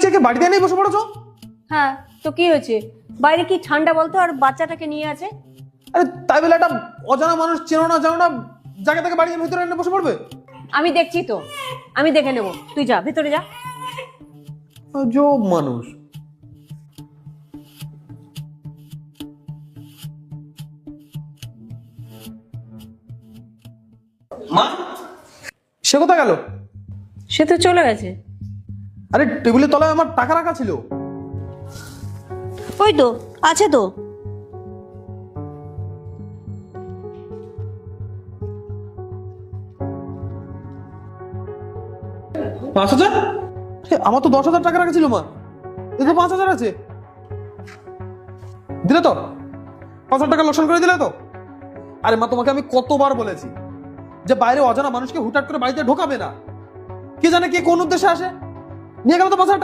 বাচ্চাকে বাড়িতে নিয়ে বসে পড়েছো? হ্যাঁ, তো কি হয়েছে? বাইরে কি ঠান্ডা বলতো, আর বাচ্চাটাকে নিয়ে আছে। আরে তাই বলে একটা অজানা মানুষ, চেনো না জানো না, জায়গা থেকে বাড়ির ভিতরে এনে বসে পড়বে? আমি দেখছি তো, আমি দেখে নেব, তুই যা ভেতরে যা। আজব মানুষ। মা, সে কোথায় গেল? সে তো চলে গেছে। আরে টেবিলের তলায় আমার টাকা রাখা ছিল। ওই তো আছে তো। 5,000? আমার তো 10,000 টাকা রাখা ছিল মা, এ তো 5,000 আছে। দিলে তো 5,000 টাকা লোকসান করে দিলে তো। আরে মা, তোমাকে আমি কতবার বলেছি যে বাইরে অজানা মানুষকে হুটহাট করে বাড়িতে ঢোকাবে না, কে জানে কে কোন উদ্দেশ্যে আসে। নিয়ে গেল তো 5,000 টাকা।